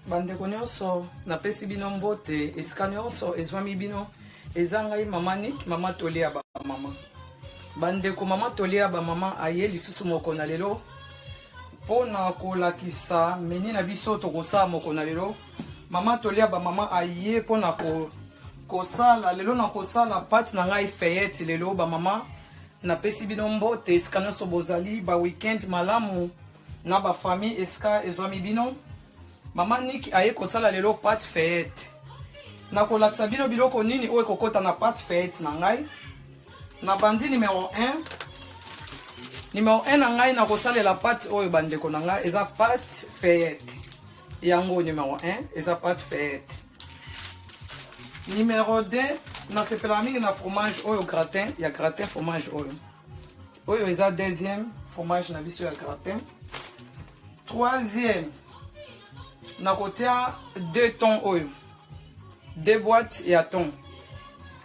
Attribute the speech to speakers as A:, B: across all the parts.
A: Bandeko nyonso napesi bino mbote esika nyonso ezwami bino eza ngai mama Nick mama Tolia ba mama. Bandeko mama Tolia ba mama aye lisusu moko na lelo pona kolakisa meni na biso tokosala moko na lelo. Mama Tolia ba mama aye pona kosala lelo na kosala pati na ngai feyete lelo ba mama napesi bino mbote esika nyonso bozali ba weekend malamu na ba famille esika ezwami bino. Mama Nick aye kosala lelo pati feyete. Na kolakisa bino biloko nini oyo kokota na pati feyete na ngai. Na bandi numéro 1. Numéro 1 na ngai na kosalela pati oyo bandeko na ngai eza pati feyete. Yango numéro 1 eza pati feyete. Numéro 2 na sepela mingi na fromage oyo gratin, ya gratin fromage oyo. Oyo eza deuxième fromage na biso ya gratin. Troisième na kotia 2 tons oyo. 2 boîtes ya thon.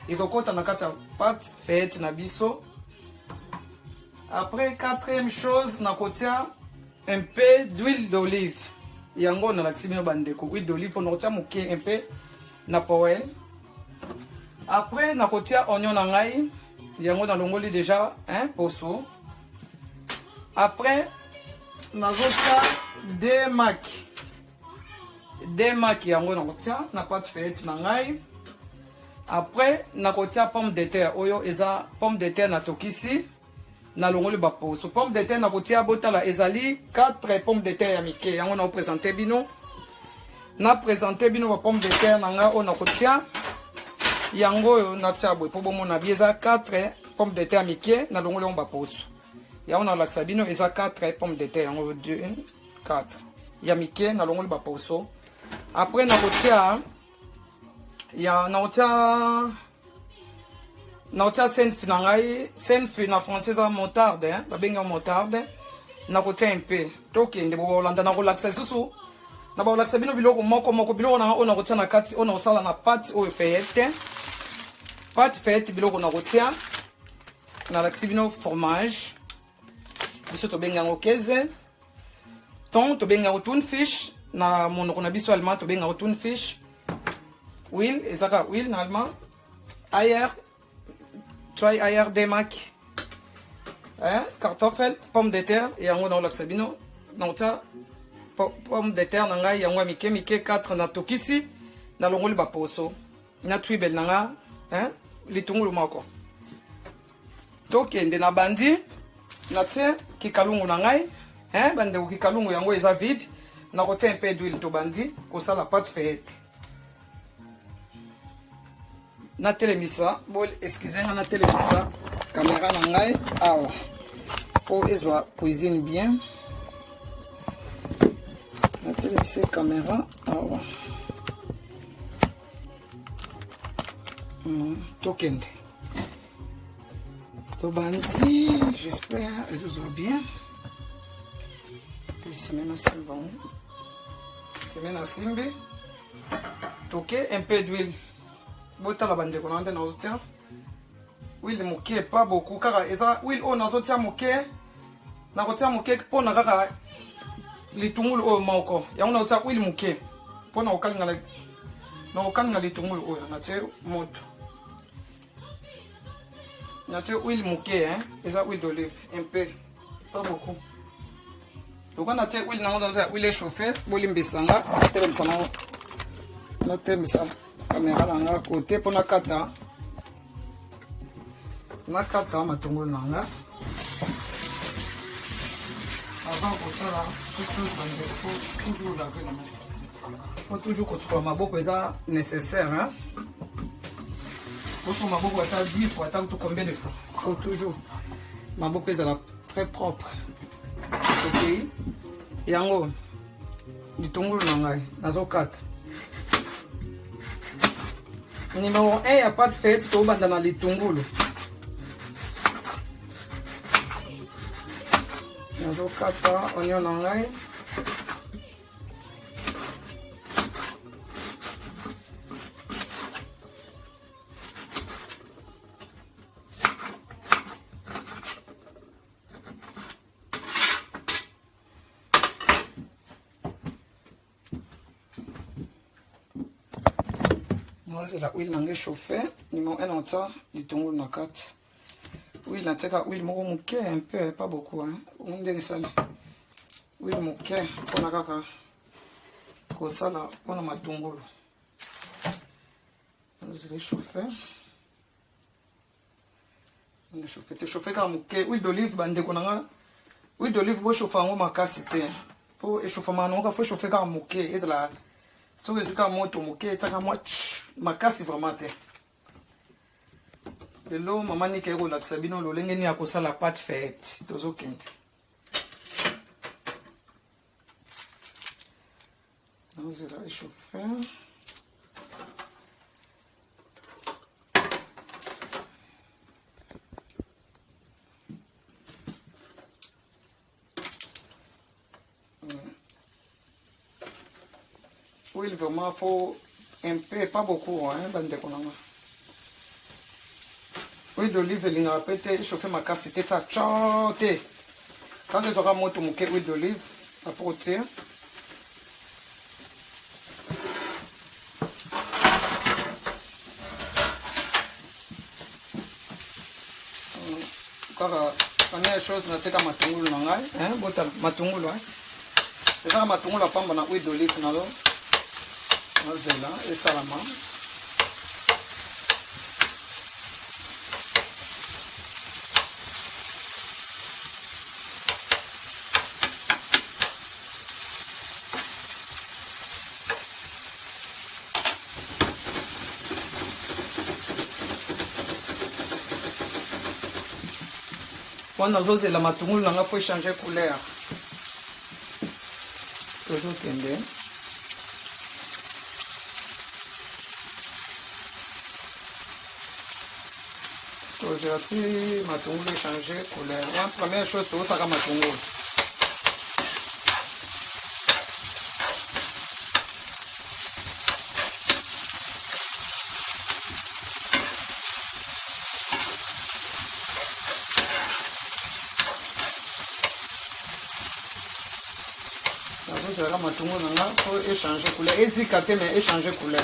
A: Ikokota na kata pâte feyete na biso. Après quatrième chose na kotia un peu d'huile d'olive. Yango na lakisi bino bandeko huile d'olive on kotia moke un peu na poêle. Après na kotia oignon na ngai. Yango na longoli déjà un poso. Après na kotia 2 maki. 2 maki yango na kotia na pâte feyete na ngai. Après na kotia pomme de terre oyo eza pomme de terre na tokisi na longoli ba poso. Pomme de terre na kotia botala ezali 4 pommes de terre ya mike yango na présenter bino. Na présenter bino ba pomme de terre na nga o na kotia yango yo na tabwe po bomo na bieza 4 pommes de terre mike na longoli on ba poso. Yango na laksa bino eza 4 pommes de terre yango 2 4 ya mike na longoli ba poso. Après na kotia ya na kotia senfi na ngai. Senfi na français za moutarde ba benga moutarde na kotia un peu tokende bo Holanda na kolakisa susu na ba kolakisa bino biloko moko biloko na ona kotia na kati ona osala na pâte oyo feyete. Pâte feyete biloko na kotia na lakisi bino fromage biso to benga ngokeze thon to benga tunfish na monoko na biso allemand to benga tunfish. Huile ezaka huile na allemand. Ayer try ayer de mak kartoffel pomme de terre yango na olakisa bino na kotia pomme de terre na ngai yango mike 4 na tokisi na longoli ba poso na tribel na nga litungulu moko tokende na bandi na tie kikalungu na ngai bandeko kikalungu yango eza vide na kotia un peu d'huile to bandi kosala pâte feyete. Na telemisa bol excusez-moi na telemisa caméra na ngai awa po ezwa cuisine bien. Na telemisa caméra awa tokende to bandi j'espère ezwa bien. Semaine à simbi. Toqué un peu d'huile. Bota la bande qu'on a dans nos tiens. Huile moké pas beaucoup car eza huile on a zotia moké. Na kotia moké pour na kaka litungulu o moko. Ya on a zotia huile moké. Pour na okanga la na okanga litungulu o na tie moto. Na tie huile moké eza huile d'olive un peu pas beaucoup. Donc on a tiré l'huile dans huile chauffée, bolimbisanga, telemsana, na telemsa caméra langa côté pour na kata matongolo nanga. Avant pour ça là, faut toujours laver la main. Faut toujours que ce maboko est nécessaire Faut que maboko ata 10 fois, ata tout combien de fois. Faut toujours maboko est très propre. Ok, yango litungulu na ngai nazokata. Numéro 1 ya pâte feyete to banda na litungulu. Nazokata oignon na ngai. la huile nange chauffée. Numéro 1 on tient du tongo na 4. Huile na teka huile moko muke un peu, pas beaucoup hein. On dirait ça. Huile muke on a kaka ko sala on a matungulu. On les chauffer. On les chauffer. Te chauffer comme muke huile d'olive bande konanga. Huile d'olive bo chauffer ngo makasi te. Pour échauffer manonga faut chauffer comme muke et la so que zuka moto muke tsaka mo makasi vraiment te. Lelo mama ni kero la sabino lo lenge ni akosa la pâte faite tozokende. On va réchauffer. Oui, vraiment, faut un peu, pas beaucoup, hein, bande konanga. Huile d'olive, il n'a pas été chauffé ma casse, c'était ça, tchote. Quand tu auras moto mouké huile d'olive, après au tir. La première chose, c'est que matungulu nangai, hein, bota matungulu, hein. C'est ça matungulu la pamba na huile d'olive nalo. Nazela et salama. Quand on a la matungulu, on peut changer couleur. Toujours tendre. Aujourd'hui, matungulu changer couleur. La première chose, c'est ça matungulu. Matungulu nanga faut échanger couleur. Ezikate mais échanger couleur.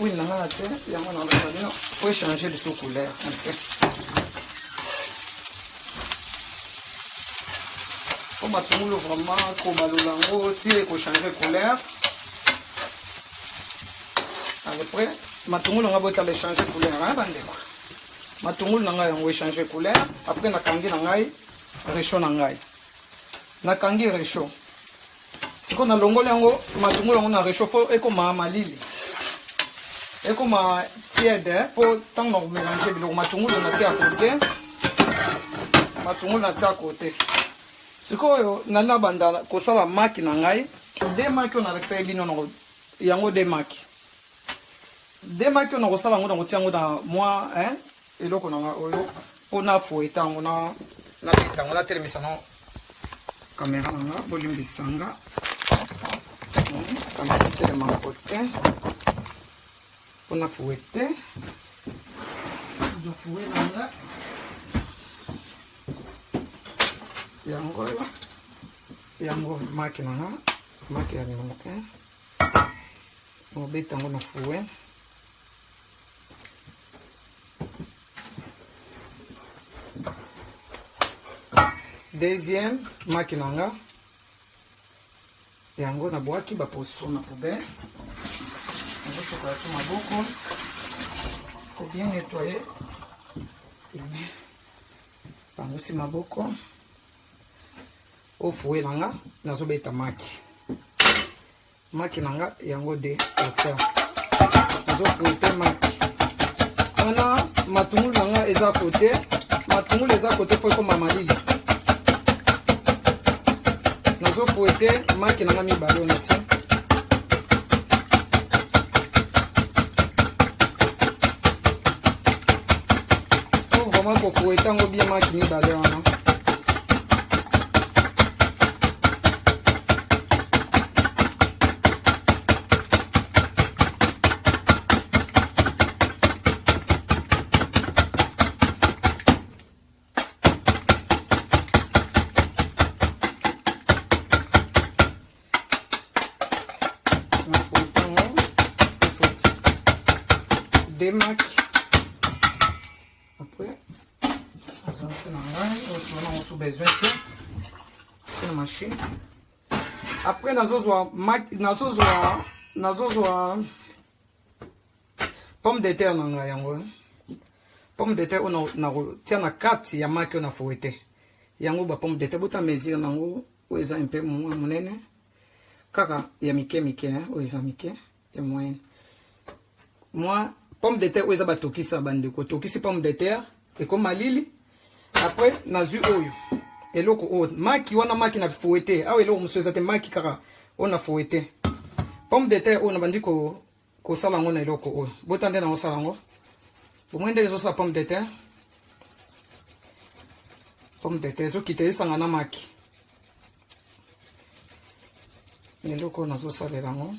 A: Oui, il faut changer de sous couleur. Comme matungulu vraiment, comme malulango, il faut changer de couleur. Après, matungulu on va changer de couleur. Matungulu on va changer de couleur. Après, na kangi nangai, réchaud nangai. Na kangi réchaud. Si on a longolé yango, matungulu on a réchauffé et comme malili. Et comme tiède, pour tant que nous mélanger le matungulu na tia côté, matungulu na tia côté. Ce que nana banda ko sala maki na ngai, de maki on a fait bino no yango de maki. De maki on a sala ngo na tiango na moi hein, et donc on a on a fouetté on a na bita on a telemisa no caméra na volume bisanga. On a tellement côté. On a fouetté. On a fouetté là. Yango maki nanga, maki ya nimoke. On beta on a fouetté. Deuxième maki nanga. Yango na boaki ba poso na poubelle. On va chocolat tout ma boucle. Il faut bien nettoyer. Par aussi ma boucle. Au fouet nanga, nazo beta maki. Maki nanga yango de hauteur. Nazo fouetter maki. Wana matungulu nanga eza côté. Matungulu eza côté faut comme mamalili. Nazo fouetter maki nanga mi ballon ti. Moi, pour fouetter, tango bien maki mibale wana. Des macs. Après, c'est on a besoin de la machine. Après, pomme de terre nanga yango. Pomme de terre on a tient na kati ya maki on a fouetté. Yango ba pomme de terre bota mesure nango o eza un peu monene. Kaka ya mike o eza mike ya moyen. Moi pomme de terre oza batokisa bandeko tokisi pomme de terre et comme malili après nazu oyo eloko o maki wana maki na fouetté awe eloko musoza te maki kaka on a fouetté pomme de terre on a bandiko ko sala ngona eloko oyo botande na osala ngo bomwende zo sa pomme de terre zo kite sanga na maki eloko na zo salela ngo.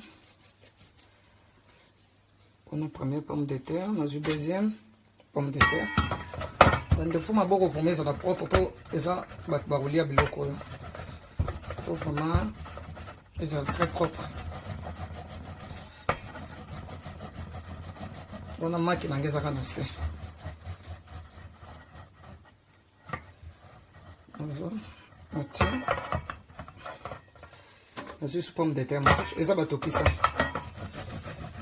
A: On a première pomme de terre, on a eu deuxième pomme de terre. Dans le fond, ma boque vous met sur la propre pour ça baroulia biloko. Faut vraiment c'est très propre. On a marqué dans les aranasses. On tient. On a juste pomme de terre, et ça bateau qui ça.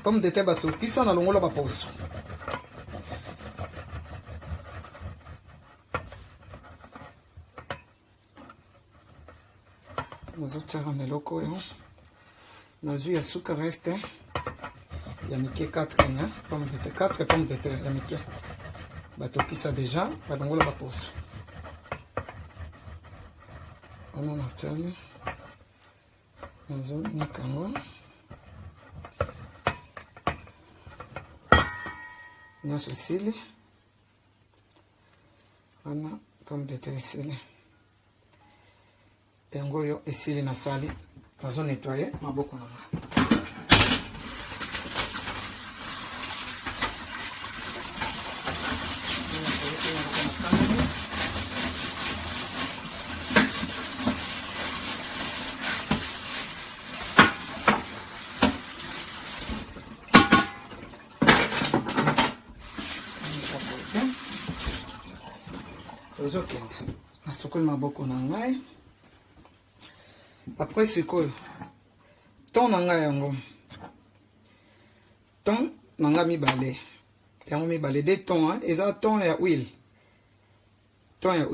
A: Pomme de terre basto pisa na longola ba poso. Nazo tsara na loko yo. Nazo ya suka reste. Ya mike 4 hein, pomme de terre 4 pommes de terre ya mike. Bato pisa déjà, ba longola ba poso. On a tsali. Nazo nikango. Nyonso sili wana pomme de terre sili yango yo esili na sali nazo nettoyer maboko na nga. Maboko na ngai après sikoyo ton na ngai yango ton na ngai mibale yango mibale de ton hein eza ton ya huile ton na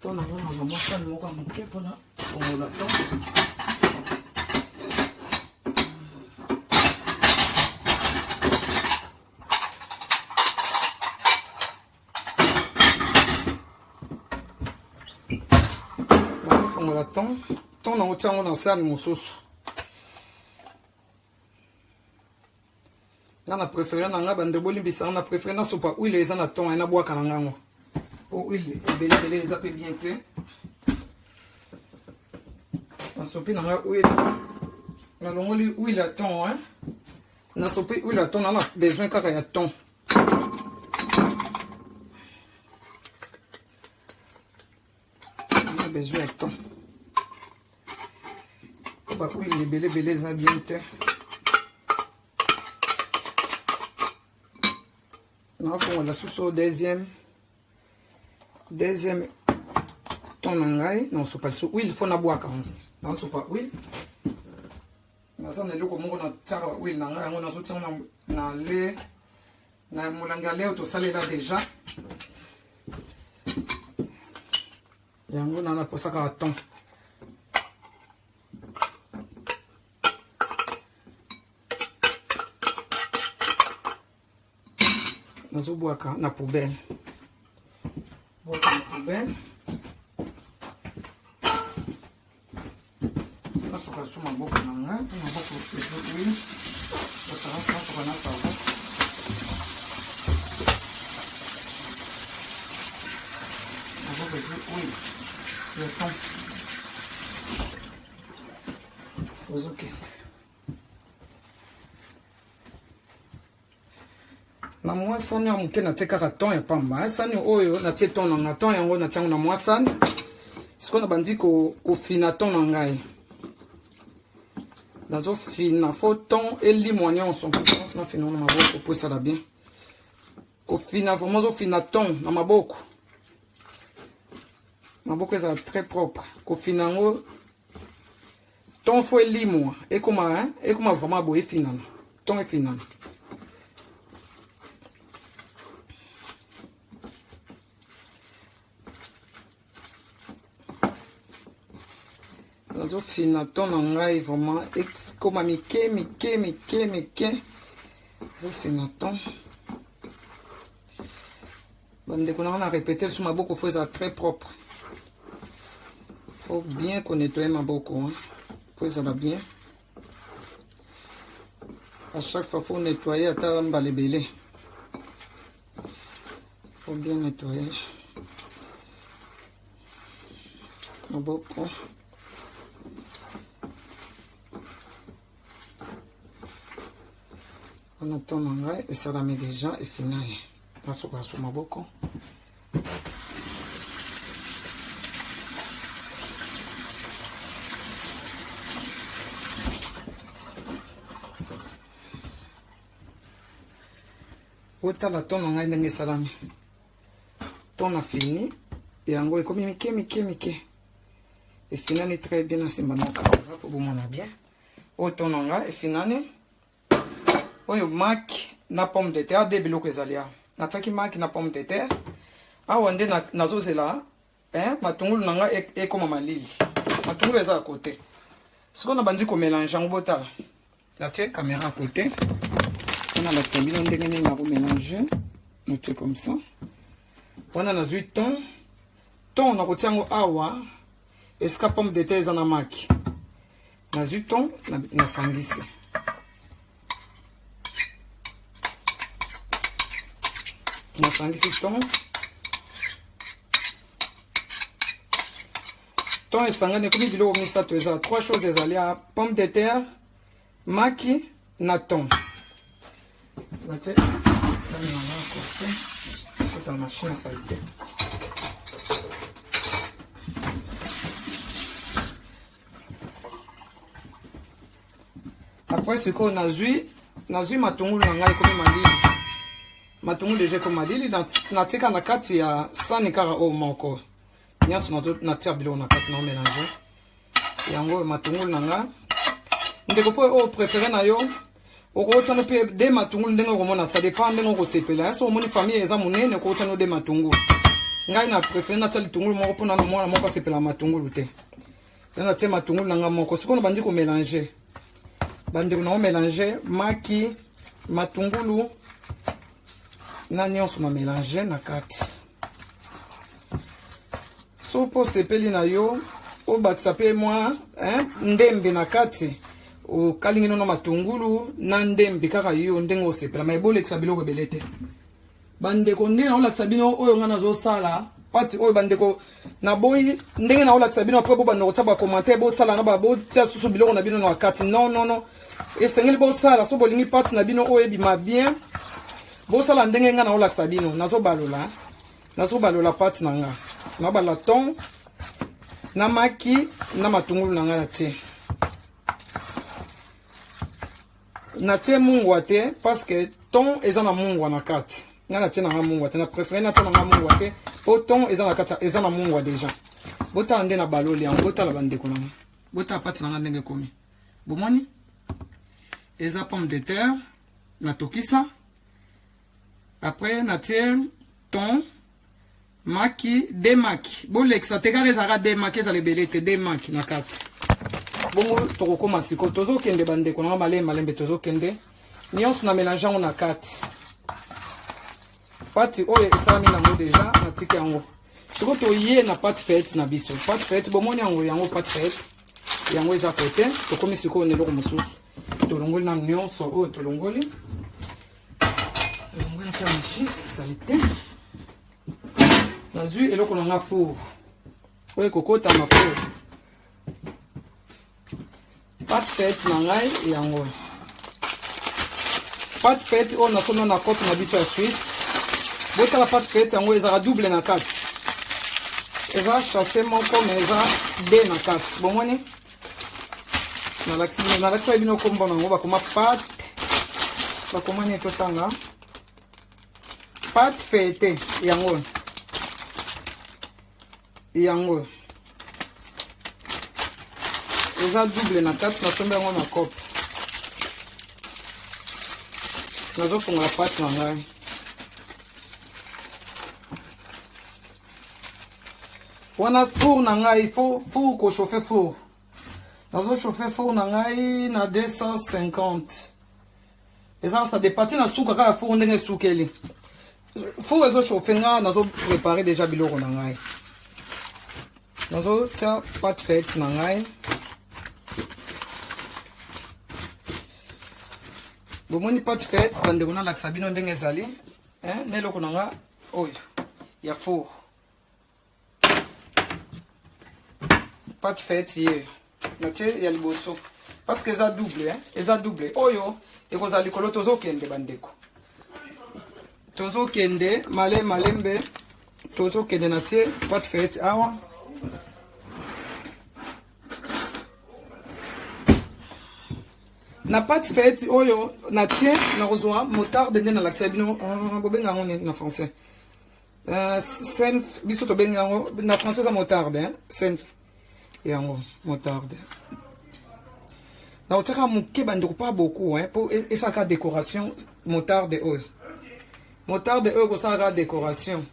A: ngai na mosa moko moke pona ongola ton ton na otiango na sani mosusu na préféré na nga bande bolimbisa na préféré na sopa huile eza na ton na bwaka na ngango po huile ebele eza pe bien clair na sopi na nga huile na longoli huile à ton hein na sopi huile à ton na besoin kaka ya ton na besoin ya ton. Oui, les belles ambiantes. On va la sauce au deuxième ton nangai non c'est pas le oui il faut na boire quand même non c'est pas oui na ça ne le comme on a tara oui nangai on a sauté na le na mulanga leo to sale là déjà yango na posa ka ton. Nazoboaka na poubelle. Boaka na poubelle. Nasoka suma boka na nga, na boka oui. Nasoka na sava. Oui, le thon. Ok. Na mwa sani ya mke na teka thon ya pamba. Sani oyo na tie thon na thon yango na tiango na mwa sani. Siko na bandi ko fina thon na ngai. Nazo fina fo thon elimo nyonso pense na fina na maboko pour ça la bien. Ko fina fo mozo fina thon na maboko. Maboko est très propre. Ko fina ngo thon fo elimo et comment vraiment boye fina. Thon est fina. Nazo fina thon na ngai vraiment et comme mike. Nazo fina thon. Bande qu'on a répété sur ma boko, faut être très propre. Faut bien qu'on nettoie ma boko, hein. Faut ça va bien. À chaque fois faut nettoyer à ta balébélé. Faut bien nettoyer ma boko. On attend et ça la met déjà et final. Là sur ma boko. Ota la ton ngai ndenge salami. Ton a fini et en gros comme mike. Et finani très bien asimba na kamera pour bomona bien. Ota ngai et finani. Oyo mak na pomme de terre de biloko ezalia. Na tsaki mak na pomme de terre. Awa nde nazozela matungulu nanga e koma malili. Matungulu eza à côté. Siko na bandi ko mélanger ngo botala. La tie caméra à côté. On a la tsembili ndenge nini na ko mélanger. Noté comme ça. On a nazui thon. Thon na ko tiango awa. Eska pomme de terre eza na mak. Nazui thon na sangisi. Na sangisi thon. Thon et sangane comme biloko misato eza trois choses ezali à pomme de terre, maki na thon. La tête ça na la côté. Toute la machine à salter. Après ce qu'on a vu matungulu na ngai comme malili. Matungulu déjà comme malili na tika na kati ya sani kara o moko. Nyaso na tia bilo na kati na mélanger. Yango matungulu na nga. Ndeko po o préféré na yo. O ko tano pe de matungulu ndengo ko mona ça dépend ndengo ko sepela. So moni famille eza munene ko tano de matungulu. Ngai na préféré na tia litungulu moko pona na mwana moko sepela matungulu te. Na tia matungulu na nga moko. Siko na bandi ko mélanger. Bandi ko na mélanger maki matungulu na nyonso na mélanger na kati. So po sepeli na yo o batisa pe moi ndembe na kati o kalingi no matungulu na ndembe kaka yo ndenge o sepela ma ebole ksa biloko belete bande ko ndenge na ola ksa bino oyo ngana zo sala pati oyo bande ko na boyi ndenge na ola ksa bino après bo bande ko taba commenter bo sala na ba bo tia susu biloko na bino na kati non esengeli bo sala so bolingi pati na bino oyo bima bien bo sala ndenge ngana ola ksa bino nazo balola pati na nga na bala thon na maki na matungulu na nga na tie mungwa te parce que thon eza na mungwa na kati nga na tie na nga mungwa te na préféré na tie na nga mungwa te po thon eza na kati eza na mungwa déjà bota nde na baloli yango bota la bandeko na nga bota pati na nga ndenge komi bomoni eza pomme de terre na tokisa après na tie thon maki de maki bolexa te kare zara de maki za lebelete de maki na kati bongo toko masiko tozo kende bande ko na malembe tozo kende nyonso na mélange on na kati pati oyo esami na mo déjà na tiki yango siko to ye na pati fete na biso pati fete bomoni yango pati fete yango eza côté to komi siko ne loko mususu to longoli na nyonso oyo to longoli ta machine salite. Nazui eloko na nga four oyo kokota ma four pâte faite na ngai yango pâte faite oyo nasomba na cope na biso ya Suisse botala pâte faite yango ezala double na kati eza chassé moko mais eza d na kati bomoni nalakisa bino kombo nango bakoma pâte bakomani totanga pâte faite yango eza double na kati nasomba yango na cope nazofungola pâte na ngai wana four na ngai four ko chauffer four nazo chauffer four na ngai na 250 eza ça dépend na suka kaka four ndenge sukeli four ezo chauffer nga nazo préparer déjà biloko na ngai nazo tia pâte faite na ngai bomoni pâte faite bandeko nalakisa bino ndenge ezali na eloko na nga oyo ya four pâte faite ye natie ya liboso parce que eza double oyo ekozala likolo tozokende bandeko tozokende malembe tozokende natie pâte faite awa na pâte faite oyo natie nakozwa motarde nde nalakisa bino bobenga yango na français senf biso tobenga yango na français eza motarde senf yango motarde naotiaka moke bandeko pas beaucoup po esalaka décoration motarde oyo kosalaka décoration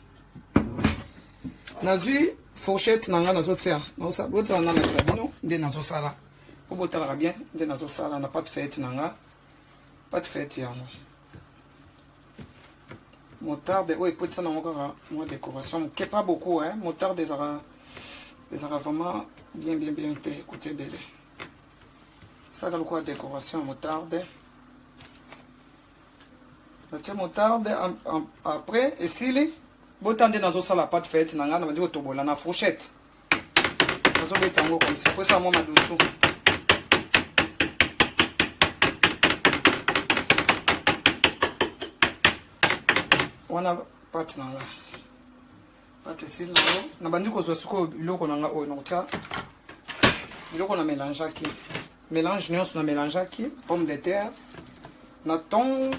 A: nazwi fourchette na nga nazotia botala nalakisa bino nde nazosala po botalaka bien nde nazosala na pâte faite na nga pâte faite yango motarde oyo epotisa nango kaka mwa décoration moke pas beaucoup motarde ezalaka vraiment bien te ekuti ebele saka lokola décoration motarde natie motarde après esili bota nde nazosala pâte faite na nga na bandi kotobola na fourchette nazobeta yango comme ça po esala mwa madusu wana pâte na nga pâte esili nango na bandi kozwa sikoyo biloko na nga oyo nakotia biloko na mélange nyonso na mélangeaki pomme de terre na thon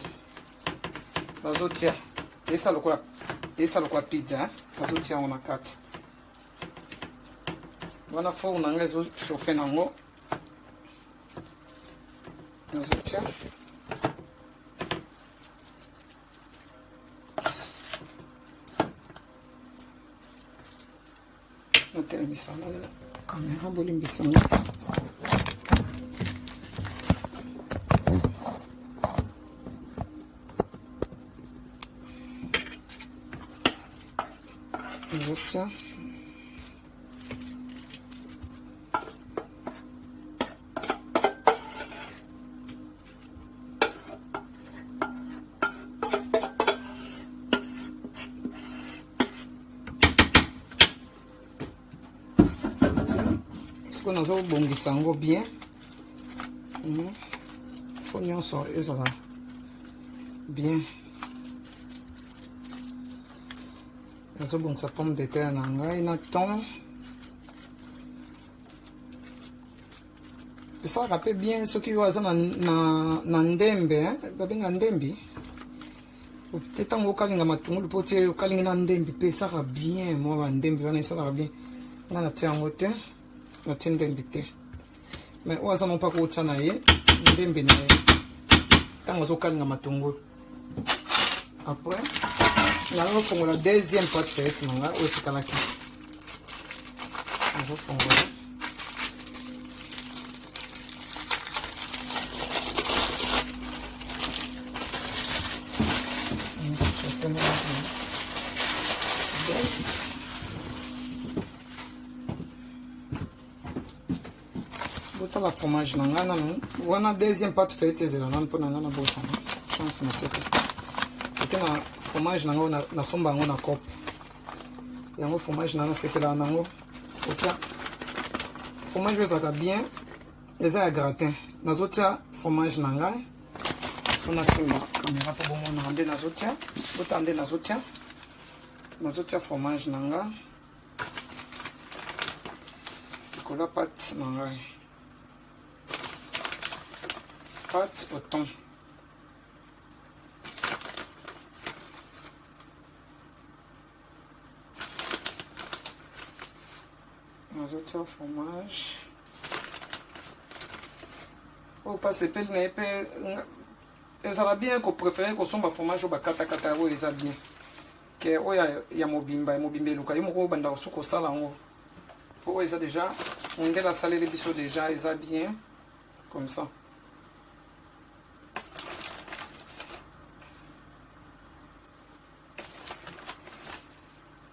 A: nazotia esa lokola pizza nazotia yango na kati wana four na nga ezochauffe nango nazotia notelemisa nga kamera bolimbisa nga nazotia siko nazobongisa yango bien fo nyonso ezala bien nazobongisa pomme de terre na ngai na thon esalaka mpe bien soki oyo aza na ndembe babenga ndembi te ntango okalinga matungulu mpo tie okalingi na ndembi mpe esalaka bien mwa bandembi wana esalaka bien nga natia yango te natie ndembi te mais oyo aza no mpaka otya na ye ndembi na ye ntango azokalinga matungulu après nazofongola deuxième pâte faite na nga oyo esikalaki nazofongola botala fromage na nga nanu wana deuxième pâte faite ezela nanu mpo na nga na bosana chance na tete ote na fromage nango nasomba yango na cope yango fromage nango nasekelaka nango otia fromage ezalaka bien eza ya gratin nazotia fromage na ngai mpona simba caméra mpo bomonaka nde nazotia bota nde nazotia fromage na ngai likolo pate na ngai pate au thon nazotia fromage oyo mpasi epeli na ye mpe ezala bien kopréféré kosomba fromage oyo bakatakata oyo eza bien ke oyo ya mobimba eluka yo moko obanda kosu kosala yango po oyo eza déjà ondele asaleli biso déjà eza bien comme ça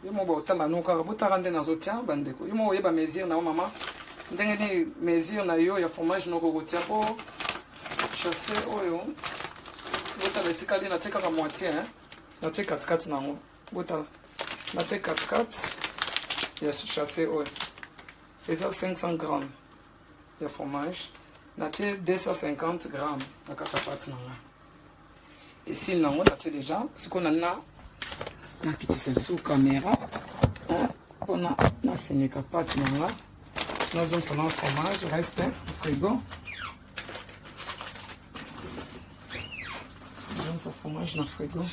A: yo mo botala no kaka botala nde nazotia bandeko yo mo oyeba mesure na yo mama ndenge ni mesure na yo ya fromage noko kotia po chasse oyo botala etikali natie kaka moitié natie katikati nango botala natie katikati ya chasse oyo eza 500 grammes ya fromage natie 250 grammes na kati ya pate na ngai esili nango natie déjà sikoyo nalina nakitisa biso caméra mpona nafinika pate na nga nazongisa na fromage reste frigo nazongisa fromage na frigo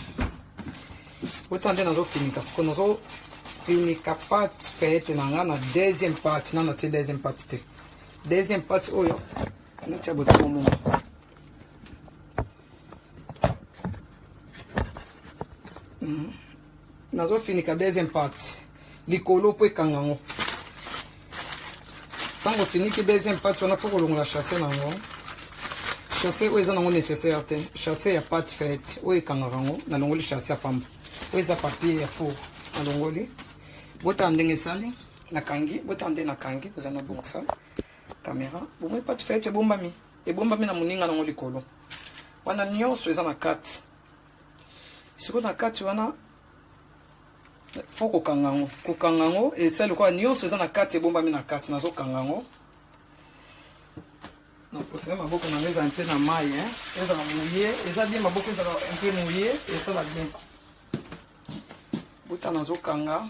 A: ota nde nazofinika sikoyo nazofinika pate feyete na nga na deuxième pate na natie deuxième pate te deuxième pate oyo natia bota bomoma nazofinika deuxième partie likolo mpo ekanga yango ntango ofiniki deuxième partie wana fo kolongola chasse nango chasse oyo eza nango nécessaire te chasse ya pate faite oyo ekangaka yango nalongoli chasse ya pamba oyo eza papier ya four nalongoli botala ndenge esali nakangi botala nde nakangi koza na bongisa caméra bomoi pate faite ebombami na moninga nango likolo wana nyonso eza na kati sikoyo na kati wana fo kokanga yango esali kwa nyonso eza na kati ebombami na kati nazokanga yango na préféré maboko na ezala mpe na mai ezala mouye eza bien maboko ezala mpe mouye esala bien buta nazokanga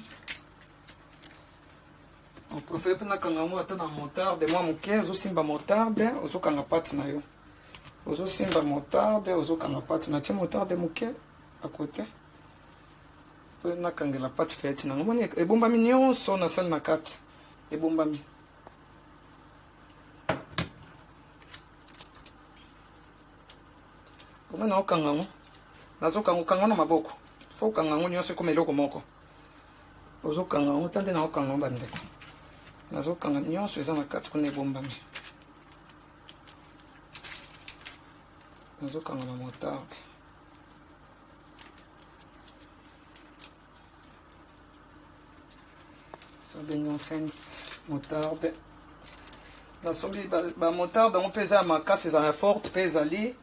A: préféré mpe nakanga yango ata na motarde mwa moke ozosimba motarde ozokanga pati na yo ozosimba motarde ozokanga pati na tie motarde moke à côté mpo nakangela pate fete nango moni ebombami nyonso nasali na kati ebombami omoi naokanga yango nazokanga okanga na maboko fo okanga yango nyonso ekoma eloko moko ozokanga yango ta nde naokanga yango bandeko nazokanga nyonso eza na kati kuna ebombami nazokanga na motarde oignon sen motarde nasombi bamotarde yango mpe eza ya makasi ezala ya forte mpe ezali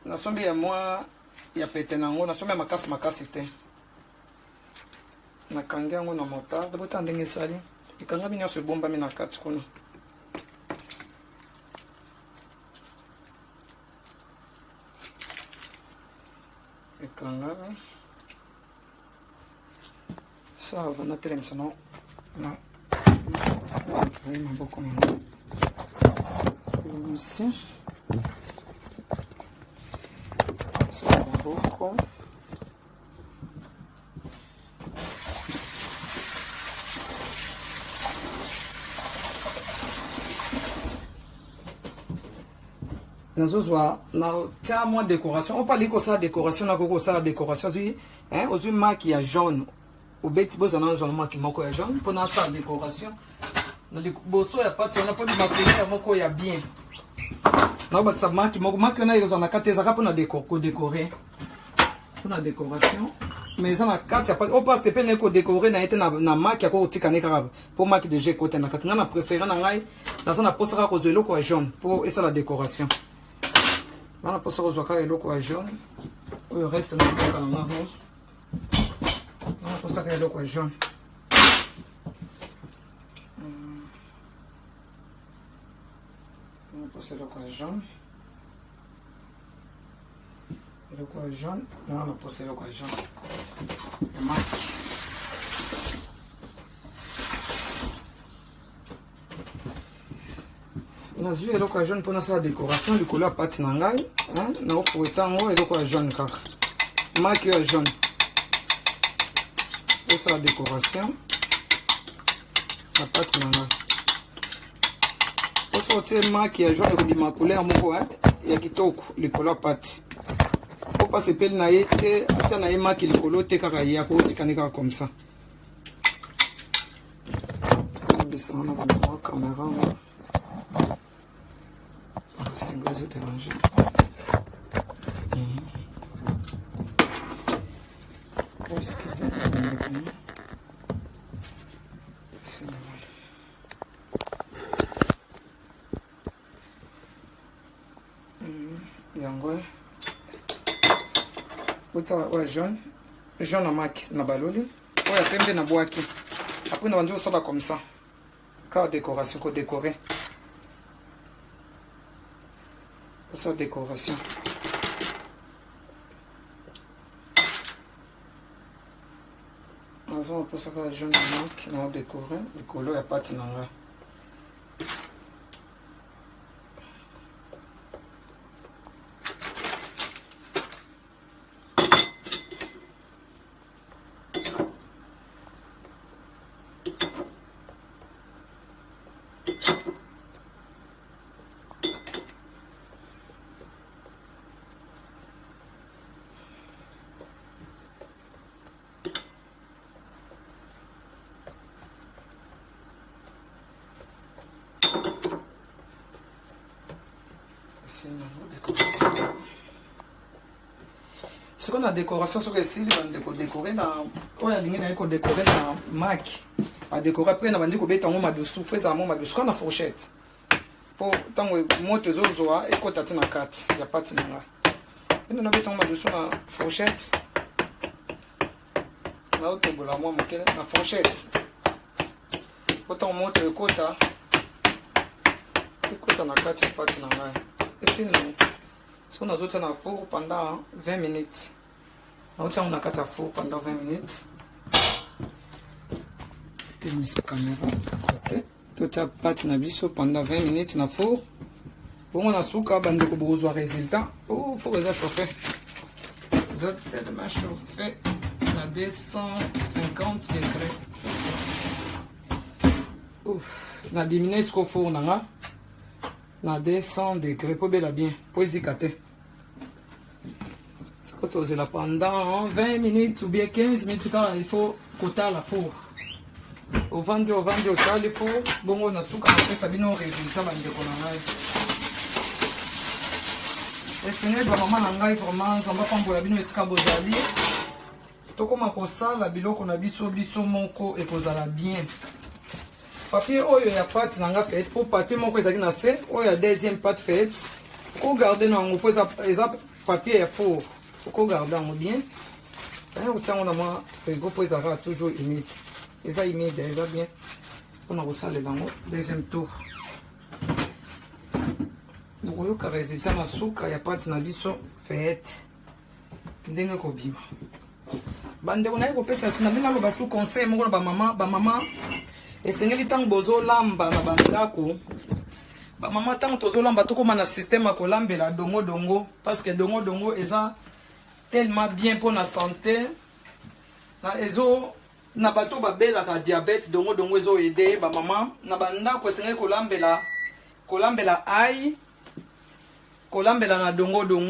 A: nasombi ya mwa ya pete nango nasombi ya makasi te nakangi yango na motarde botala ndenge esali ekangami nyonso ebombami na kati kuna ekangami sava natelemisa na maboko nango ici maboko nazozwa natia mwa décoration opali kosala décoration nakoko kosala décoration ozwi maki ya jaune obeti bozala nazwa na maki moko ya jaune mpona asala décoration na liboso ya pati wana mpo limakolo ya moko ya bien naobatisa maki moko maki wana ezala na kati ezaka mpona kodécore mpona décoration mais eza na kati ya pati opasi epe naye kodécore na ye te na maki ako kotikane kaka mpo maki deja ekota na kati ngai na préféré na ngai naza na mposa kaka kozwa eloko ya jaune mpo esala décoration nga na mposa kozwa kaka eloko ya jaune oyo reste na kaka na ngai nga na mposa kaka eloko ya jaune. poser le jaune. Le jaune. Non, on a posé le jaune. Le marque. On a vu le jaune pour la décoration. Le couleur pâte nangai. On a fouetté en haut et le jaune car. Marque jaune. Pour ça la décoration. La pâte nangai. Pour sortir marque jaune et ma couleur moko il y a qui toque le couleur pâte. Pour pas se pelle naïe te ça naïe marque le couleur te kakaïa pour tikanika comme ça. On a la caméra. C'est un gros déranger. Excusez-moi. Ouais, jaune à marque na baloli ouais pembe na boaki après na banjo ça va comme ça car décoration qu'on décorer pour ça décoration on peut ça la jaune à marque na décorer le couleur ya pâte na nga. C'est qu'on a décoration sur le style on décorer na on a ligne na décorer na marque a décorer après na bandi ko beta ngo madusu feza mo madusu kana fourchette pour tango moto zozoa e ko tatina 4 ya pati na ina na beta ngo madusu na fourchette na otombola mo mokele na fourchette autant moto e kota na 4 ya pati na ngai et sinon ce qu'on a autres na four pendant 20 minutes. On a quatre four pendant 20 minutes. Je vais mettre la caméra. Tout a pâte na biso pendant 20 minutes na four. Bon on a souka bande ko besoin résultat. Oh faut que ça chauffer. Je vais tellement chauffer à 250 degrés. Ouf, na diminuer ce qu'on four na na 200 degrés pour bien bien pour zikate. C'est là pendant 20 minutes ou bien 15 minutes quand il faut coter la four. Au vendu au tas il faut bon on a souka après ça bien au résultat bande ko na ngai. Et c'est né maman na ngai vraiment ça va pambola bino esika bozali. To koma ko sala biloko na biso moko et kozala bien. Papier oyo ya pâte nanga fait pour papier moko ezaki na se oyo deuxième pâte fait ko garder na ngo poza exemple papier ya four ko garder ngo bien et on tient on a moi frigo pour ça toujours humide eza humide eza bien on a ressalé lango deuxième tour oyo ka résultat na suka ya pâte na biso fait ndenge ko bima bande on a ko pesa na ndina lo basu conseil moko na ba mama esengeli tango bozolamba na bandako ba mama tango tozolamba tokoma na système akolambela dongo parce que dongo eza tellement bien pour la santé na ezo na bato babela ka diabète dongo ezo aider ba mama na bandako esengeli kolambela ai kolambela na dongo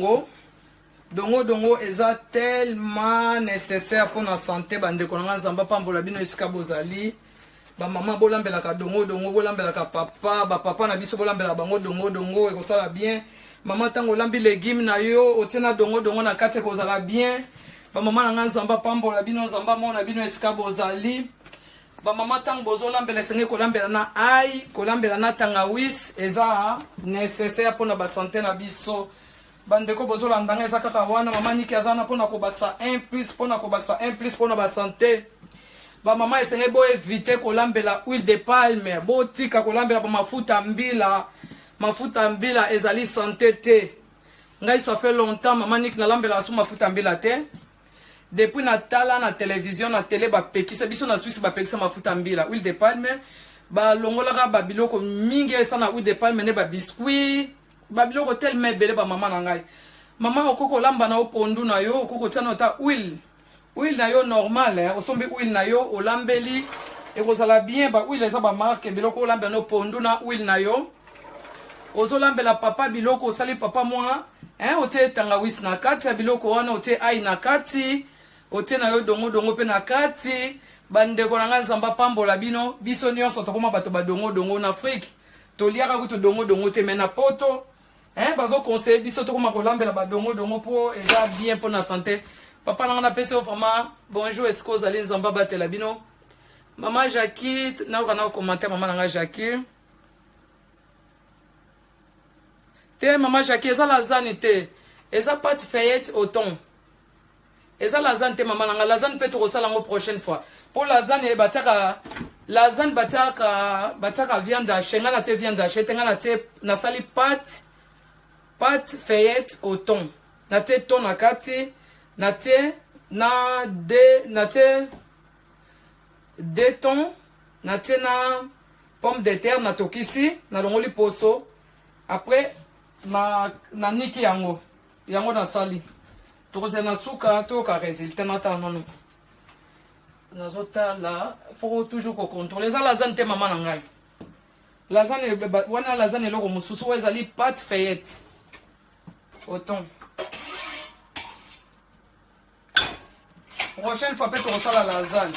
A: eza tellement nécessaire pour la santé bande konanga nzamba pambola bino esika bozali. Ba maman bolambela ka dongo bolambela ka papa ba papa na biso bolambela bango dongo e ko sala bien maman tango lambi légumes na yo otina dongo na kate ko sala bien ba maman na nzamba pambola bino nzamba mona bino esika bozali ba maman tango bozo lambela senge ko lambela na ai ko lambela na tangawis eza nécessaire pour na ba santé na biso bandeko bozo landanga eza kaka wana maman niki azana pour na ko baksa 1+ pour na ko baksa 1+ pour na ba santé. Ba maman essayez bo éviter kolambela huile de palme, bo tika kolambela ba mafuta mbila. mafuta mbila ezali santé te. Ngai ça fait longtemps maman nik na lambela su mafuta mbila te. Depuis na tala na télévision na télé ba pekisa biso na Suisse ba pekisa mafuta mbila, huile de palme, ba longolaka ba biloko mingi esa na huile de palme ne ba biscuit, ba biloko tellement belé ba maman na ngai. Maman okoko lamba na opondu na yo, okoko tana ta huile. Huile na yo normal, osombi huile na yo olambeli et kozala bien ba huile eza ba marque biloko lamba na opondu na huile na yo. Ozolambela papa biloko osali papa moi, ote tangawisi na kati ya biloko wana ote ai na kati. Ote na yo dongo dongo pe na kati bandeko na nzamba pambola bino biso nyonso tokoma bato ba dongo dongo na Afrique toliaka kutu dongo dongo te mena poto bazo conseiller biso tokoma kolambela ba dongo dongo po eza bien pour na santé. Papa na pese vraiment bonjour est-ce que vous allez nzamba batela bino maman Jackie na kana commenter maman na Jackie te maman Jackie eza lasagne te eza pâte feuillette au thon. Et ça lasagne te maman nga lasagne peut trop ça la prochaine fois. Pour lasagne bataka lasagne bataka viande hachée nga la te viande hachée nga la te na sali pâte feuillette au thon. Na te thon na kati na te de thon na te na pomme de terre na tokisi na longoli poso après na niki yango na sali. Tokozela na suka toka résultat nata nono nazota là faut toujours contrôler ça lasagne te maman na ngai lasagne wana lasagne loko mususu ezali pâte feuillette autant prochaine fois peut tosala lasagne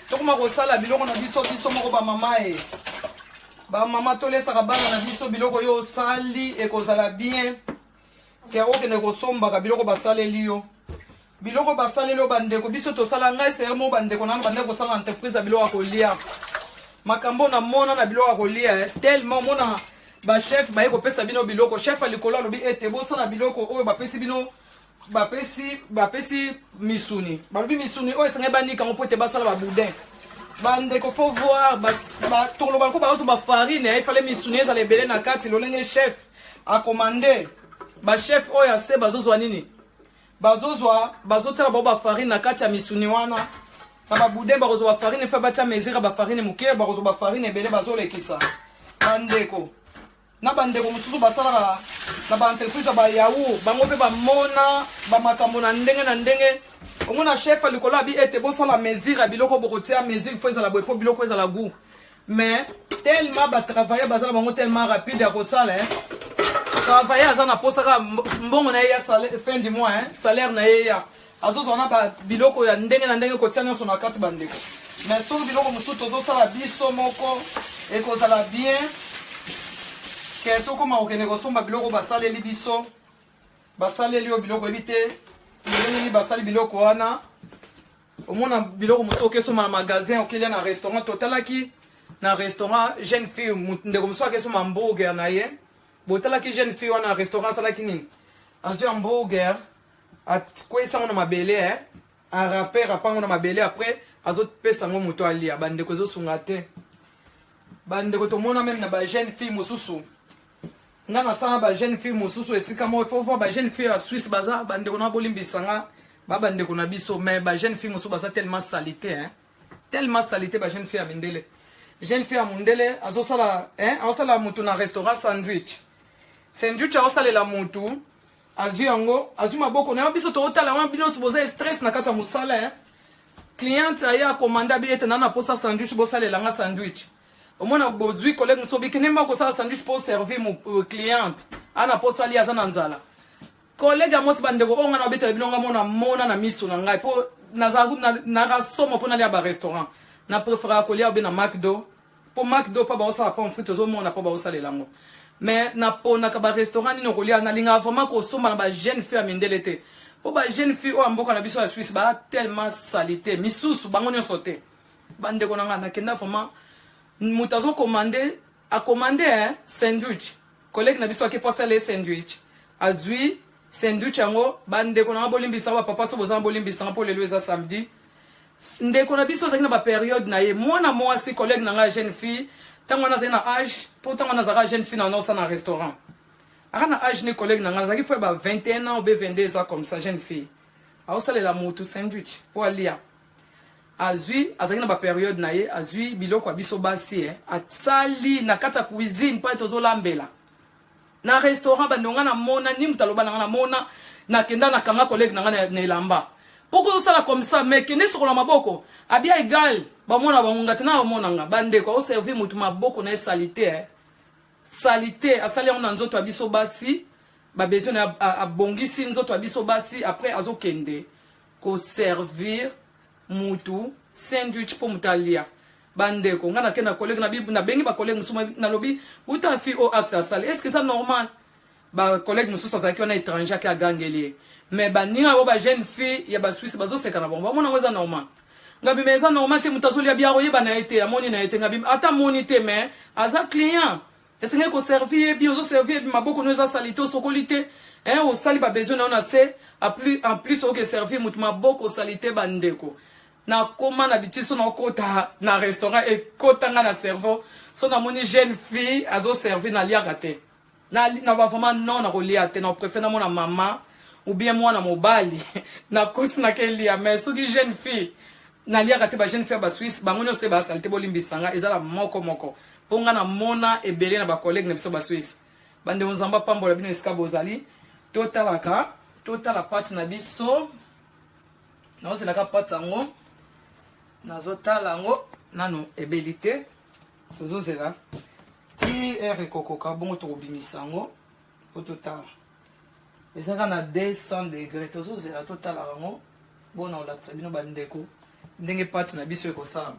A: tokoma kosala biloko na biso moko ba mama ba mama tolesaka bana na biso biloko yo sali ekozala bien ke okende kosombaka biloko basaleli yo biloko basaleli yo bandeko biso tosala ngai sere mo bandeko nano bandeko kosala entreprise ya biloko ya kolia makambo na mona na biloko ya kolia tellement mona bachef baye kopesa bino biloko chef alikolo alobi ete bosala biloko oyo bapesi bino bapesi misuni balobi misuni oyo esenge banikango po ete basala baboudin bandeko faut voir tokoloba loko baoso bafarine efale misuni ezala ebele na kati lolenge chef akomande bachef oyo ase bazozwa nini bazotala bao bafarine na kati ya misuni wana na baboudin bakozwa bafarine fe batia mesure bafarine moke bakozwa bafarine ebele bazolekisa bandeko na bandeko mosusu basalaka na baentreprise ya bayaour bango mpe bamona bamakambo na ndenge omona chef alikolo abi ete bosala mesure ya biloko bokotia mesure fo ezala boye po biloko ezala goût mais tellement batravailler bazala bango tellement rapide ya kosala travailler aza na posaka mbongo na ye ya fin du mois salaire na ye ya azozwa na biloko ya ndenge na ndenge kotia nyonso na kati bandeko mais soki biloko mosusu tozosala biso moko ekozala bien ke tokoma kokende kosomba biloko basaleli biso basaleli yo biloko ebi te ndenge basali biloko wana omona biloko mosusu okesoma na magasin okelia na restaurant totalaki na restaurant jeune fille ndeko mosusu akesoma hamburger na ye botalaki jeune fille wana restaurant asalaki nini azwi hamburger akweyisa ngo na mabele arape rapango na mabele après azopesa ngo moto alia bandeko ezosunga te bandeko tomona meme na bajeune fille mosusu nga nasala bajeune fille mosusu esika mo faut voir bajeune fille ya Suisse baza bandeko na bolimbisanga bandeko na biso mais bajeune fille mosusu baza tellement salité tellement salité bajeune fille ya mindele jeune fille ya mundele azosala motu na restaurant sandwich aosalela motu azwi yango azwi maboko na yo biso tootala wana bino boza stress na kati ya mosala cliente aye akomanda bi ete nana posa sandwich bosalelanga sandwich omona bozwi collègue mosusu bikende mba kosala sandwich mpo servir mo cliente ana posa ali aza na nzala collègue amosi bandeko oyo nga na obetela bino nga mona na miso na ngai mpo nakasoma mpo nalia barestaurant na préférera kolia obe na macdo mpo macdo mpo baosala pomme frite ozomona mpo baosalela yango mais naponaka barestaurant nini okolia nalingaka vraiment kosomba na bajeune fille ya mindele te mpo bajeune fille oyo ya mboka na biso ya Suisse baa tellement salité misusu bango nyonso te bandeko na nga nakenda vraiment moto akomande sandwich collègue na biso ake po asala sandwich azwi sandwich yango bandeko na nga bolimbisanga bapapa so bozanga bolimbisanga mpo lelo eza samedi ndeko na biso azalaki na baperiode na ye mwana mwasi collègue na nga jeune fille Tant on a un âge, pourtant on a un jeune fille dans un restaurant. Un âge, les collègues, on a 21 ans ou 22 ans comme ça, jeune fille. Alors ça, la moto sandwich pour aller. Azui, azaki na période na ye, azui biloko abiso basi atsali na kata cuisine pa tozo lambela. Na restaurant bandonga na mona ni mutaloba na mona na kenda na kanga collègue na na lamba. Pourquoi ça là comme ça mais kene sur la maboko abia égal ba mona ba ngatena mona nga bande ko servir mutu maboko na salité salité asali on nzoto abiso basi ba besoin a bongisi nzoto abiso basi après azokende ko servir mutu sandwich pour mutalia bandeko ngana kena collègue na bibu na bengi ba collègue musuma na lobi uta fi au acte sale est-ce que ça normal ba collègue mususa zaki na étranger qui a gangelier mais ba ninga ba jeune fille ya ba Suisse bazo sekana bon ba mona ngeza normal ngabi meza normal te mutazoli ya biaro yeba na été amoni na été ngabi ata monité mais aza client est-ce que ko servir bien zo servir maboko no za salito sokolité au sali ba besoin na on a c'est en plus au que servir mutu maboko salité bandeko na koma na bitiso na kota na restaurant et kota nga na cerveau so na moni jeune fille azo servir na lia raté na ba vraiment non na kolia te na préfère na mona maman ou bien moi na mobali na koti na kelia mais so ki jeune fille na lia raté ba jeune fille ba Suisse bango no se ba salité bolimbisanga ezala moko ponga na mona ebele na ba collègue na biso ba Suisse bande onzamba pambola bino eska bozali totalaka totala parti na biso na ose na ka parti ngo nazotala ngo nano ebelite tozozela ti ere kokoka bongo tokobimisa ngo po totala ezaka na 200 degrés tozozela totala ngo bona olakisa bino bandeko ndenge parti na biso ekosalama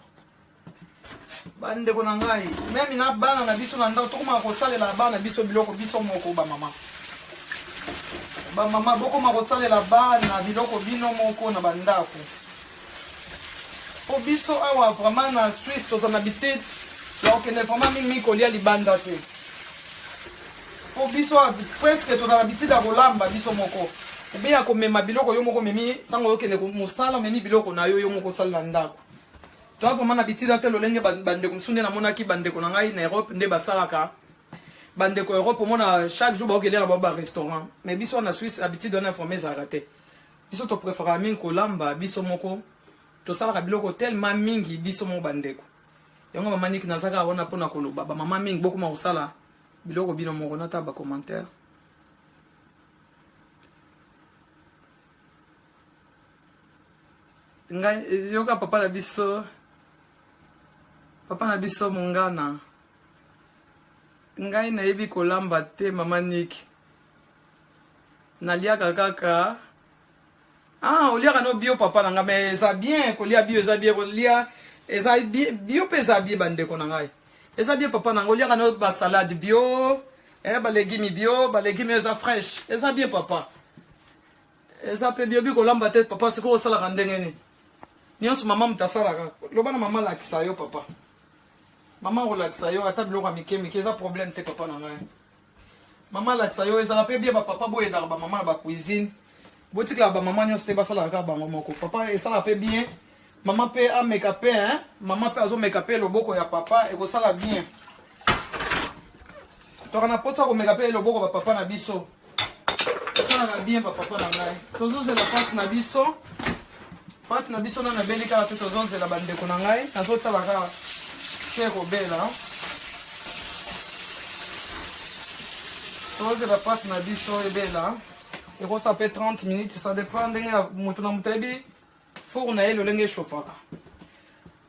A: bandeko na ngai meme na bana na biso na ndako tokoma kosalela bana biso biloko biso moko bamama bokoma kosalela bana biloko bino moko na bandako po biso awa vraiment na Suisse toza na bitide ya okende vraiment mingi kolia libanda te po biso presque toza na bitide ya kolamba biso moko ebe ya komema biloko yo moko memi ntango oyokende mosala omemi biloko na yo moko osalela ndako toa vraiment na bitide te lolenge bandeko mosusu nde namonaki bandeko na ngai na Europe nde basalaka bandeko Europe omona chaque jour baokelela bao barestaurant mais biso na Suisse habitude wana informe ezalaka te biso topréférera mingi kolamba biso moko tosalaka biloko tellement mingi biso moko bandeko yango mamaniki nazaka wana mpona koloba bamama mingi bokoma kosala biloko bino moko nata bacommentaire ngai yoka papa na biso mongana ngai nayebi kolamba te mama Niki naliaka kaka oliaka no bio papa na ngai mais eza bien kolia bio eza bien kolia eza bio pe eza bien bandeko na ngai eza bien papa na ngai oliaka no basalade bio balegimi bio balegimi eza fraîche eza bien papa eza pe bio bi kolamba te papa sikoyo osalaka ndenge nini nyonso mama mutasalaka loba na mama lakisa yo papa mama olakisa yo ata biloko ya mike eza problème te papa na ngai mama lakisa yo ezala pe bien bapapa boyedaka bamama na bacuisine botikala bamama nyonso te basalaka kaka bango moko papa esala pe bien mama pe ameka pe mama pe azomeka pe loboko ya papa ekosala bien toka na posa komeka pe loboko bapapa na biso esalaka bien bapapa na ngai tozozela pati na biso nana beli kaka te tozozela bandeko na ngai nazotala kaka te kobela tozozela pati na biso ebela ekosa pe 30 minutes ça dépend ndenge moto na moto ayebi four na ye lolenge eshofaka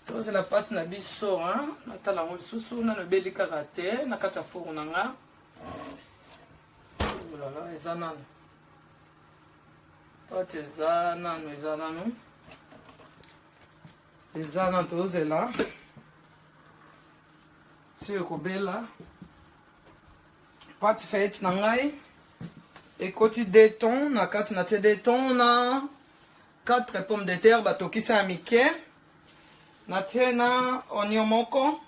A: tozozela pati na biso natala yango lisusu nano ebeli kaka te na kati ya four na nga olala eza nano pati eza nano tozozela si ekobela pati fete na ngai ekoti 2 tons na kati na te 2 tons na 4 pommes de terre batokisa ya mike na tie na oignon moko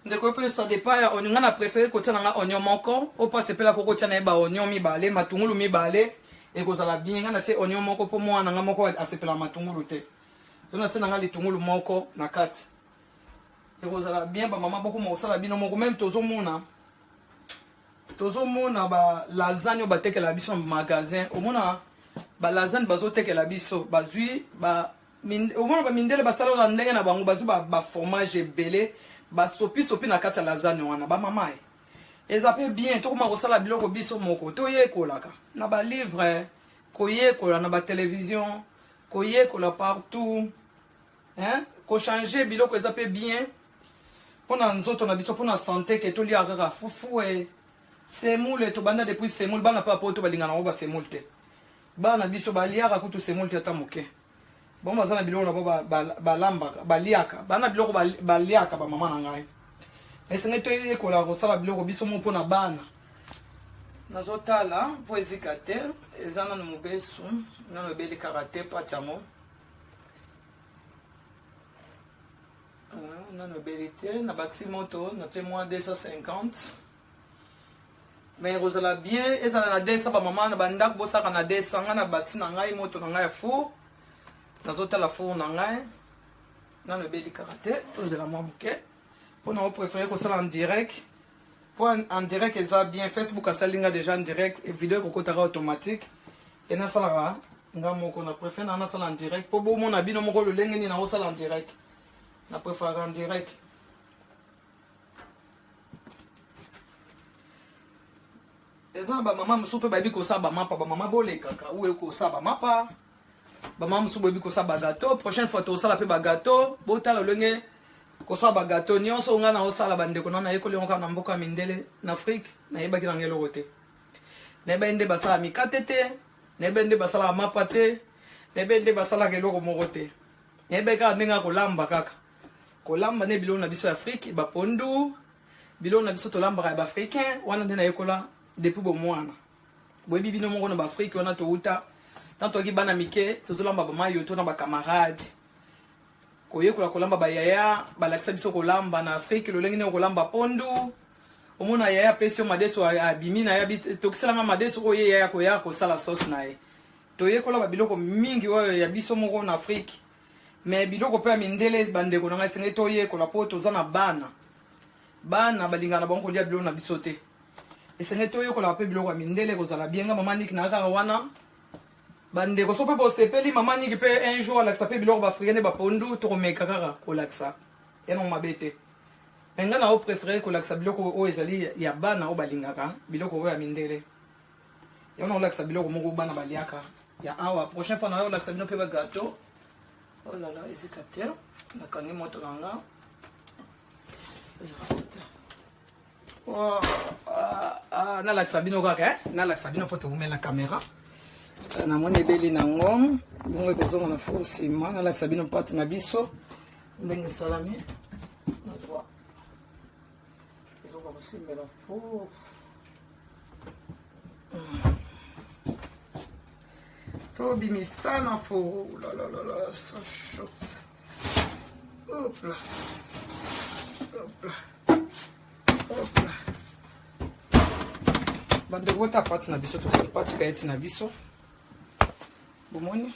A: ndeko pe ça dépend ya oignon na préféré kotia na nga oignon moko opase pela ko kotia na ye ba oignon mibale matungulu mibale ekozala bien nga na tie oignon moko po mwana nga moko asepela matungulu te tona tie na nga litungulu moko na kati ekozala bien bamama bokoma kosala bino moko même tozomona balasagne oyo batekela biso na magasin omona balasagne bazotekela biso bazwi omona bamindele basala na ndenge na bango bazwi bafromage ebele basopisopi na kati ya lasagne wana bamama eza mpe bien tokoma kosala biloko biso moko toyekolaka na balivre koyekola na batelevizio koyekola partout kochange biloko eza mpe bien mpona nzoto na biso mpona sante ke tolia kaka fufu semule tobanda depuis semule bana mpe apo to balingana ngo basemule te bana biso baliaka kutu semule te ata moke bongo baza na biloko na bo balambaka baliaka bana biloko baliaka bamama na ngai esenge toyekola kosala biloko biso mo mpona bana nazotala mpo ezika te eza nano mobesu nano ebelikaka te pati yango nano ebeli te na bakisi moto natie mwa 250 mais ekozala bien ezala na 200 bamama na bandako bosaka na 200 ngai na bakisi na ngai moto na ngai ya four nazotala four na ngai nano ebelikaka te tozela mwa moke mpona opréféré kosala en direct po en direct eza bien Facebook asalinga déjà en direct video ekokotaka automatique e nasalaka nga moko na préféré na nasala en direct mpo bomona bino moko lolenge nini nakosala en direct na préféré en direct eza na bamama mosusu mpe bayebi kosala bamapa bamama bolekaka ou ekosala bamapa bamama mosusu boyebi kosala bagato prochaine fois tosala mpe bagato botala olenge kosala bagato nyonso nga na osala bandeko na nayekoli yango kaka na mboka ya mindele na afrique nayebaki nango eloko te nayebaki nde basala mikate te nayebaki nde basalaka mapa te nayebaki nde basalaka eloko moko te nayebaki kaka ndenge ya kolamba kaka kolamba nde biloko na biso ya afrique bapondu biloko na biso tolambaka ya baafricain wana nde nayekola depuis bomwana boyebi bino moko na baafrike wana touta ntan toki bana mike tozolamba bamayo to na bakamarade koyekola kolamba bayaya balakisa biso kolamba na afrike lolenge nde kolamba pondu omona yaya apesi yo madeso abimi na yabi tokiselanga madeso oyo yaya koya kosala sauce na ye toyekola babiloko mingi oyo ya biso moko na afrike mais biloko mpe ya mindele bandeko na ngai esengeli toyekola mpo toza na bana balingana na bango kolia biloko na biso te esengeli toyekola mpe biloko ya mindele kozala bienga mama niki na kaka wana bandeko so mpe bosepeli mama niki mpe un jour alakisa mpe biloko baafrikain nde bapondu tokomeka kaka kolakisa yango mabe te me ngai na opréféré kolakisa biloko oyo ezali ya bana oyo balingaka biloko oyo ya mindele yango na olakisa biloko moko bana baliaka ya awa prochaine fois na yo olakisa bino mpe bagato olala ezika te nakangi moto na nga ezika te nalakisa bino kaka nalakisa bino mpo tokumela kamera namoni ebeli nango bongo ekozonga na fo nsima nalakisa bino mpati na biso ndenge esalami nazwa ezoka kosimbela fo tobimisa na fo lalalala ça chauffe hop là hop là hop là bandeko ota pati na biso tosali pati kaeti na biso bomoni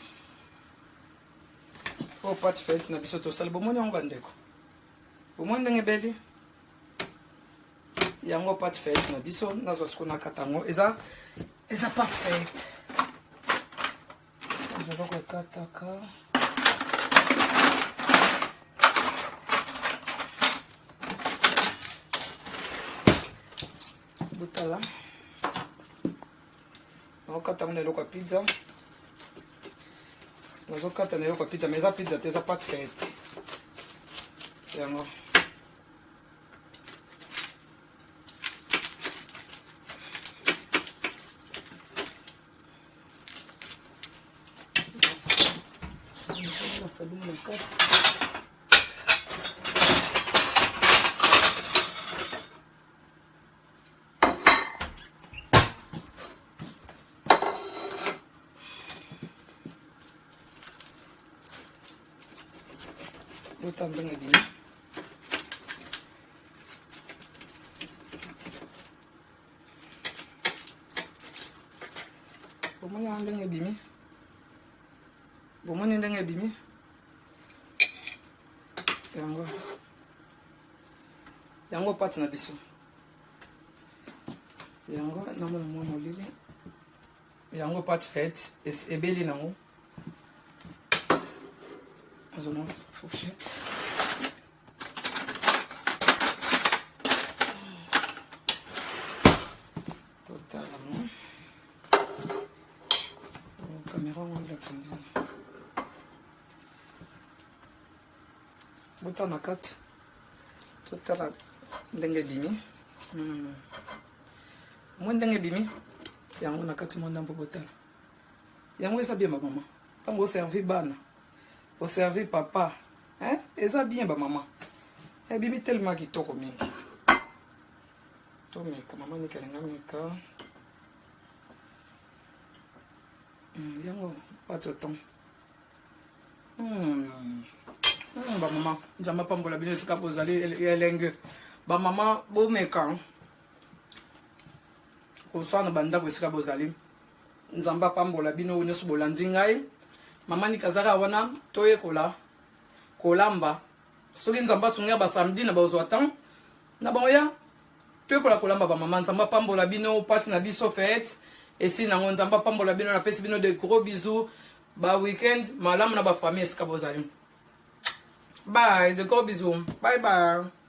A: oyo pati faeti na biso tosali bomoni yango bandeko bomoni ndenge ebeli yango pati faeti na biso nazwa siko nakata yango eza pati faeti ezaloko ekataka botala nakokata ngo na eloko ya pizza nazokata na eloko ya pizza mais eza pizza te eza pate faete yango sabuni na kati bota ndenge bini bomoni yango ndenge ebimi bomoni ndenge ebimi yango yango pati na biso yango namona mwa molili yango pati faite ebeli nango azomwa fourchette totalement caméra on va tsingela bota na kati totala ndenge bimi mwa ndenge bimi yango na kati mwa ndambo botala yango eza bien ba mama tango servi bana au servir papa hein eza bien ba mama ebimi tellement kitoko mingi to meka mama ni kalenga meka yango pas de temps ba mama nzamba pambola bino sika bozali elenge ba mama bo meka kosana bandako esika bozali nzamba pambola bino nyonso bolandi ngai mama ni kazaka wana toyekola kolamba soki nzamba asungia basamedi na bazwa temps na boya toyekola kolamba ba mama nzamba pambola bino pasi na biso fête esi nango nzamba pambola bino napesi bino de gros bisous ba weekend malamu na ba famille esika bozali bye de gros bisous bye bye